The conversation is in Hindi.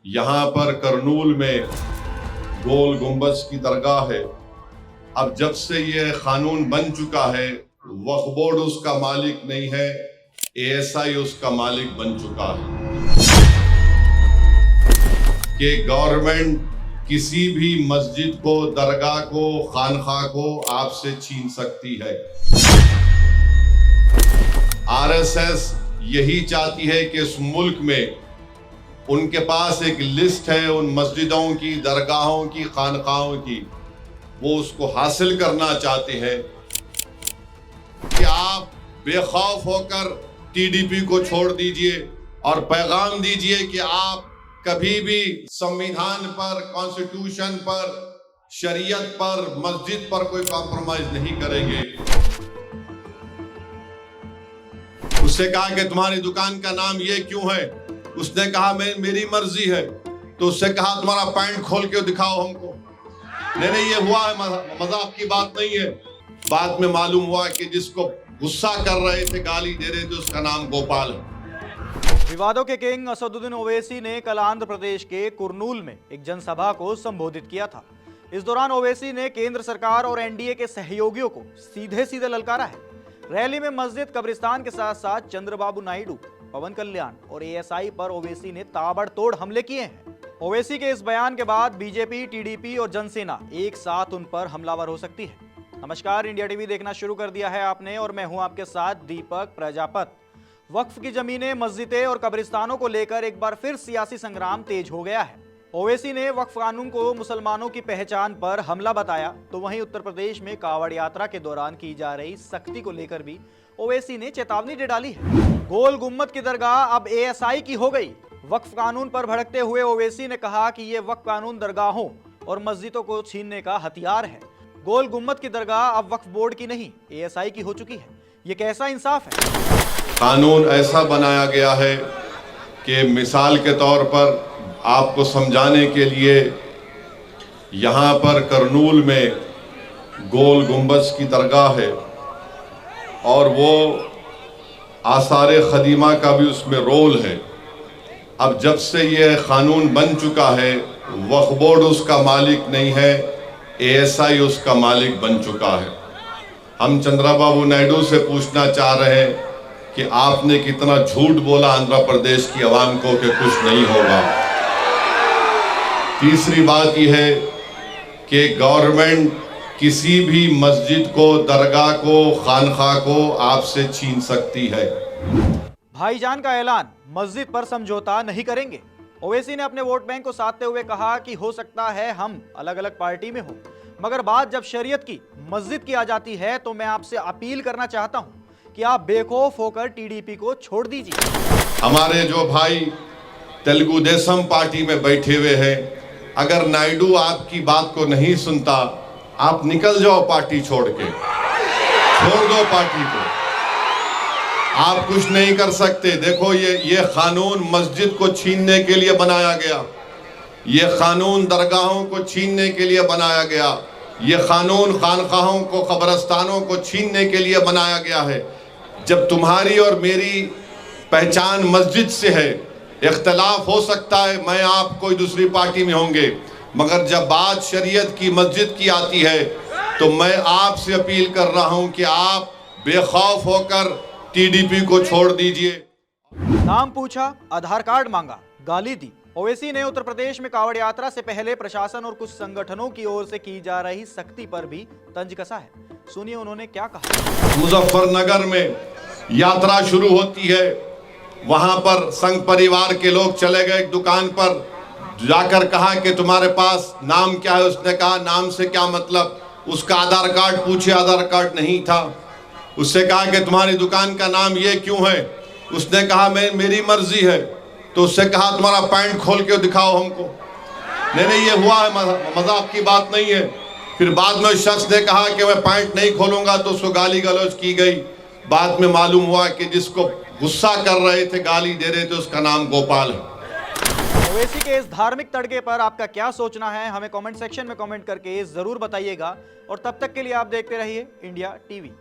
यहाँ पर करनूल में गोल गुंबज की दरगाह है। अब जब से ये कानून बन चुका है, वक्फ बोर्ड उसका मालिक नहीं है, एएसआई उसका मालिक बन चुका है कि गवर्नमेंट किसी भी मस्जिद को, दरगाह को, खानखा को आपसे छीन सकती है। आरएसएस यही चाहती है कि इस मुल्क में उनके पास एक लिस्ट है उन मस्जिदों की, दरगाहों की, खानकाहों की, वो उसको हासिल करना चाहते हैं कि आप बेखौफ होकर टीडीपी को छोड़ दीजिए और पैगाम दीजिए कि आप कभी भी संविधान पर, कॉन्स्टिट्यूशन पर, शरीयत पर, मस्जिद पर कोई कॉम्प्रोमाइज नहीं करेंगे। उससे कहा कि तुम्हारी दुकान का नाम ये क्यों है? उसने कहा मेरी मर्जी है। तो उससे कहा तुम्हारा पैंट खोल के दिखाओ हमको। नहीं, ये हुआ है, मजाक की बात नहीं है। बाद में मालूम हुआ कि जिसको गुस्सा कर रहे थे, गाली दे रहे थे, उसका नाम गोपाल है। विवादों के किंग असदुद्दीन ओवैसी ने कल आंध्र प्रदेश के कुर्नूल में एक जनसभा को संबोधित किया था। इस दौरान ओवैसी ने केंद्र सरकार और एनडीए के सहयोगियों को सीधे सीधे ललकारा है। रैली में मस्जिद, कब्रिस्तान के साथ साथ चंद्रबाबू नायडू, पवन कल्याण और एएसआई पर ओवैसी ने ताबड़तोड़ हमले किए हैं। ओवैसी के इस बयान के बाद बीजेपी, टीडीपी और जनसेना एक साथ उन पर हमलावर हो सकती है। नमस्कार, इंडिया टीवी देखना शुरू कर दिया है आपने और मैं हूं आपके साथ दीपक प्रजापत। वक्फ की जमीनें, मस्जिदें और कब्रिस्तानों को लेकर एक बार फिर सियासी संग्राम तेज हो गया है। ओवैसी ने वक्फ कानून को मुसलमानों की पहचान पर हमला बताया, तो वहीं उत्तर प्रदेश में कावड़ यात्रा के दौरान की जा रही सख्ती को लेकर भी ओवैसी ने चेतावनी दे डाली है। गोल गुम्बद की दरगाह अब एएसआई की हो गई। वक्फ कानून पर भड़कते हुए ओवैसी ने कहा कि यह वक्फ कानून दरगाहों और मस्जिदों को छीनने का हथियार है। गोल गुम्बद की दरगाह अब वक्फ बोर्ड की नहीं, एएसआई की हो चुकी है। ये कैसा इंसाफ है? कानून ऐसा बनाया गया है कि मिसाल के तौर पर आपको समझाने के लिए, यहाँ पर करनूल में गोल गुंबज की दरगाह है और वो आसारे खदीमा का भी उसमें रोल है। अब जब से ये कानून बन चुका है, वक्फ बोर्ड उसका मालिक नहीं है, एएसआई उसका मालिक बन चुका है। हम चंद्रबाबू नायडू से पूछना चाह रहे हैं कि आपने कितना झूठ बोला आंध्र प्रदेश की आवाम को कि कुछ नहीं होगा। तीसरी बात यह है कि गवर्नमेंट किसी भी मस्जिद को, दरगाह को, खानखा को आपसे छीन सकती है। भाईजान का ऐलान, मस्जिद पर समझौता नहीं करेंगे। ओवैसी ने अपने वोट बैंक को साधते हुए कहा कि हो सकता है हम अलग अलग पार्टी में हो, मगर बात जब शरीयत की, मस्जिद की आ जाती है तो मैं आपसे अपील करना चाहता हूं कि आप बेखौफ होकर टीडीपी को छोड़ दीजिए। हमारे जो भाई तेलुगु देशम पार्टी में बैठे हुए हैं, अगर नायडू आपकी बात को नहीं सुनता, आप निकल जाओ पार्टी छोड़ के, छोड़ दो पार्टी को। आप कुछ नहीं कर सकते। देखो, ये कानून मस्जिद को छीनने के लिए बनाया गया, ये कानून दरगाहों को छीनने के लिए बनाया गया, ये कानून खानकाहों को, कब्रिस्तानों को छीनने के लिए बनाया गया है। जब तुम्हारी और मेरी पहचान मस्जिद से है, इख्तलाफ हो सकता है, मैं आप कोई दूसरी पार्टी में होंगे, मगर जब बात शरीयत की, मस्जिद की आती है, तो मैं आपसे अपील कर रहा हूं कि आप बेखौफ होकर टीडीपी को छोड़ दीजिए। नाम पूछा, आधार कार्ड मांगा, गाली दी। ओवैसी ने उत्तर प्रदेश में कावड़ यात्रा से पहले प्रशासन और कुछ संगठनों की ओर से की जा रही सख्ती पर भी तंज कसा है। सुनिए उन्होंने क्या कहा। मुजफ्फरनगर में यात्रा शुरू होती है, वहां पर संघ परिवार के लोग चले गए एक दुकान पर, जाकर कहा कि तुम्हारे पास नाम क्या है? उसने कहा नाम से क्या मतलब? उसका आधार कार्ड पूछे, आधार कार्ड नहीं था। उससे कहा कि तुम्हारी दुकान का नाम ये क्यों है? उसने कहा मेरी मर्जी है। तो उससे कहा तुम्हारा पैंट खोल के दिखाओ हमको। नहीं, ये हुआ है, मजाक की बात नहीं है। फिर बाद में उस शख्स ने कहा कि मैं पैंट नहीं खोलूंगा, तो उसको गाली गलौज की गई। बाद में मालूम हुआ कि जिसको गुस्सा कर रहे थे, गाली दे रहे थे, उसका नाम गोपाल है। ओवैसी के इस धार्मिक तड़के पर आपका क्या सोचना है, हमें कमेंट सेक्शन में कमेंट करके जरूर बताइएगा। और तब तक के लिए आप देखते रहिए इंडिया टीवी।